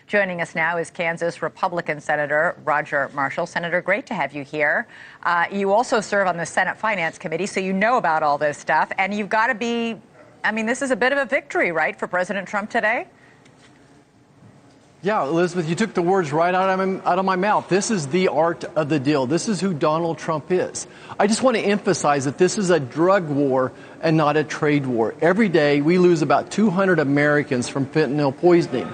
Joining us now is Kansas Republican Senator Roger Marshall. Senator, great to have you here. You also serve on the Senate Finance Committee, so you know about all this stuff. And you've got to be, I mean, this is a bit of a victory, right, for President Trump today? Yeah, Elizabeth, you took the words right out of my mouth. This is the art of the deal. This is who Donald Trump is. I just want to emphasize that this is a drug war and not a trade war. Every day, we lose about 200 Americans from fentanyl poisoning.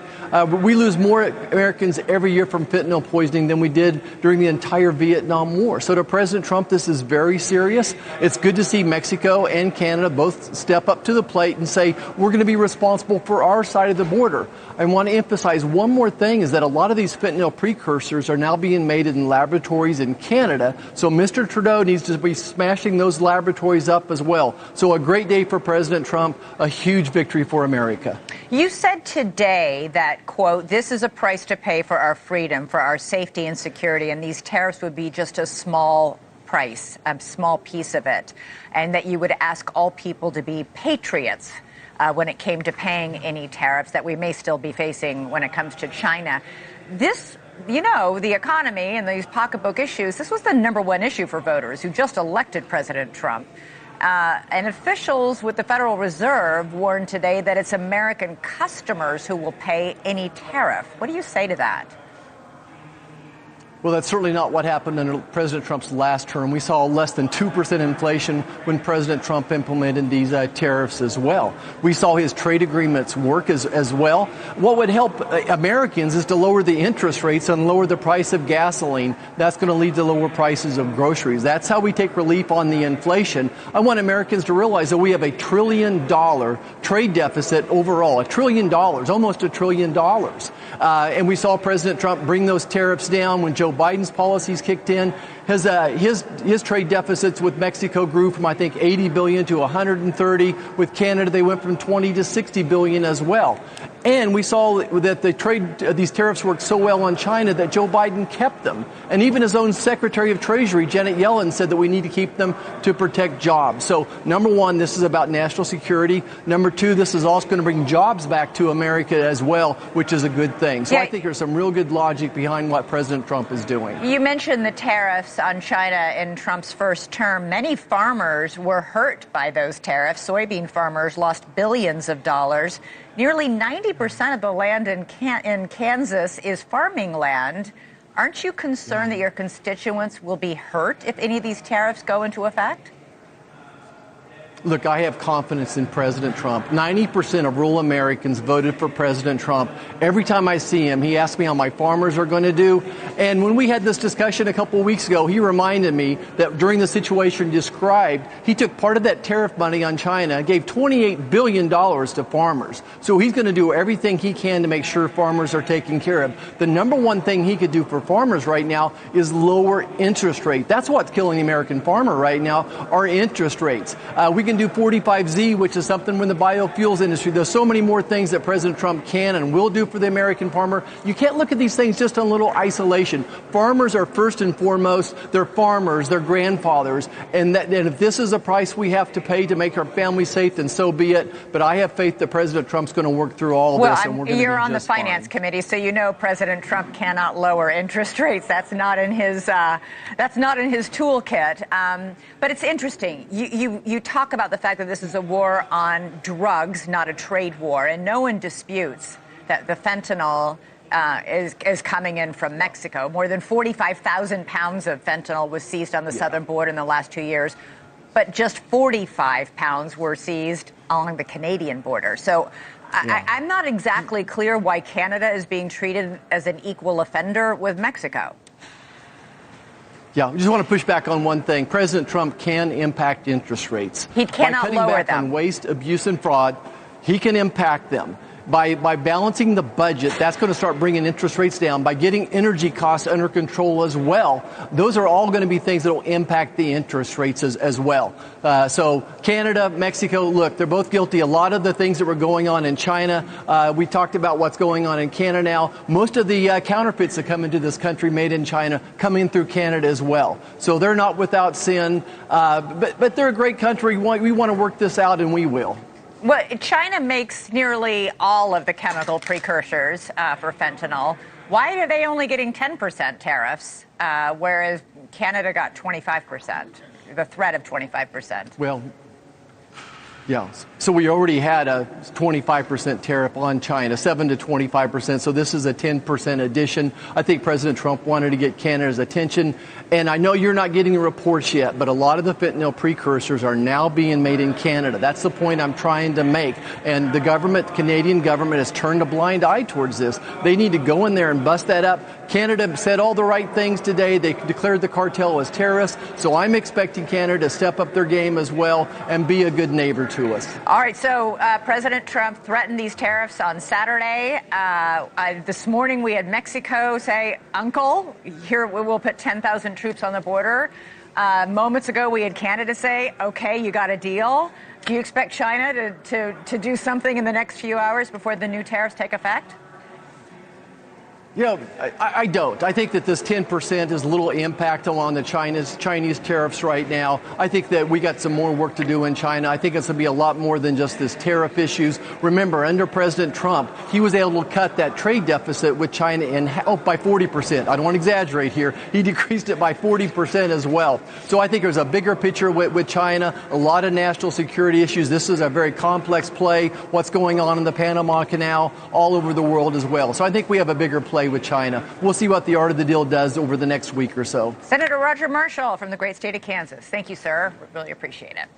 We lose more Americans every year from fentanyl poisoning than we did during the entire Vietnam War. So to President Trump, this is very serious. It's good to see Mexico and Canada both step up to the plate and say, we're going to be responsible for our side of the border. I want to emphasize one more thing is that a lot of these fentanyl precursors are now being made in laboratories in Canada. So Mr. Trudeau needs to be smashing those laboratories up as well. So a great day for President Trump, a huge victory for America. You said today that, quote, this is a price to pay for our freedom, for our safety and security, and these tariffs would be just a small price, a small piece of it, and that you would ask all people to be patriots when it came to paying any tariffs that we may still be facing when it comes to China. This, you know, the economy and these pocketbook issues, this was the #1 issue for voters who just elected President Trump. And officials with the Federal Reserve warned today that it's American customers who will pay any tariff. What do you say to that? Well, that's certainly not what happened under President Trump's last term. We saw less than 2% inflation when President Trump implemented these tariffs as well. We saw his trade agreements work as well. What would help Americans is to lower the interest rates and lower the price of gasoline. That's going to lead to lower prices of groceries. That's how we take relief on the inflation. I want Americans to realize that we have $1 trillion trade deficit overall, $1 trillion, almost $1 trillion. And we saw President Trump bring those tariffs down when Joe Biden's policies kicked in. His trade deficits with Mexico grew from, I think, 80 billion to 130. With Canada, they went from 20 to 60 billion as well. And we saw that these tariffs worked so well on China that Joe Biden kept them. And even his own Secretary of Treasury, Janet Yellen, said that we need to keep them to protect jobs. So, #1, this is about national security. #2, this is also going to bring jobs back to America as well, which is a good thing. So I think there's some real good logic behind what President Trump is doing. You mentioned the tariffs on China in Trump's first term. Many farmers were hurt by those tariffs. Soybean farmers lost billions of dollars. Nearly 90% of the land in Kansas is farming land. Aren't you concerned that your constituents will be hurt if any of these tariffs go into effect? Look, I have confidence in President Trump. 90% of rural Americans voted for President Trump. Every time I see him, he asks me how my farmers are going to do. And when we had this discussion a couple of weeks ago, he reminded me that during the situation described, he took part of that tariff money on China, gave $28 billion to farmers. So he's going to do everything he can to make sure farmers are taken care of. The #1 thing he could do for farmers right now is lower interest rate. That's what's killing the American farmer right now, are interest rates. We can do 45Z, which is something in the biofuels industry. There's so many more things that President Trump can and will do for the American farmer. You can't look at these things just in a little isolation. Farmers are first and foremost. They're farmers. They're grandfathers. And if this is a price we have to pay to make our families safe, then so be it. But I have faith that President Trump's going to work through all of this, and we're going to be just fine. You're on the Finance Committee, so you know President Trump cannot lower interest rates. That's not in his toolkit. But it's interesting. You talk about the fact that this is a war on drugs, not a trade war, and no one disputes that the fentanyl is coming in from Mexico. More than 45,000 pounds of fentanyl was seized on the southern border in the last 2 years, but just 45 pounds were seized along the Canadian border. So I'm not exactly clear why Canada is being treated as an equal offender with Mexico. Yeah, I just want to push back on one thing. President Trump can impact interest rates. He cannot lower them. By cutting back on waste, abuse, and fraud, he can impact them. By balancing the budget, that's going to start bringing interest rates down. By getting energy costs under control as well, those are all going to be things that will impact the interest rates as well. So Canada, Mexico, look, they're both guilty. A lot of the things that were going on in China, we talked about what's going on in Canada now. Most of the counterfeits that come into this country made in China come in through Canada as well. So they're not without sin, but they're a great country. We want to work this out, and we will. Well, China makes nearly all of the chemical precursors for fentanyl. Why are they only getting 10% tariffs, whereas Canada got 25%, the threat of 25%? Well, yeah. So we already had a 25% tariff on China, 7 to 25%. So this is a 10% addition. I think President Trump wanted to get Canada's attention. And I know you're not getting the reports yet, but a lot of the fentanyl precursors are now being made in Canada. That's the point I'm trying to make. And the government, the Canadian government, has turned a blind eye towards this. They need to go in there and bust that up. Canada said all the right things today. They declared the cartel as terrorists. So I'm expecting Canada to step up their game as well and be a good neighbor to us. All right, so President Trump threatened these tariffs on Saturday. This morning we had Mexico say, Uncle, here we'll put 10,000 troops on the border. Moments ago we had Canada say, okay, you got a deal. Do you expect China to do something in the next few hours before the new tariffs take effect? Yeah, I don't. I think that this 10% is a little impact on the Chinese tariffs right now. I think that we got some more work to do in China. I think it's going to be a lot more than just this tariff issues. Remember, under President Trump, he was able to cut that trade deficit with China by 40%. I don't want to exaggerate here. He decreased it by 40% as well. So I think there's a bigger picture with China, a lot of national security issues. This is a very complex play, what's going on in the Panama Canal, all over the world as well. So I think we have a bigger play with China. We'll see what the art of the deal does over the next week or so. Senator Roger Marshall from the great state of Kansas. Thank you, sir. Really appreciate it.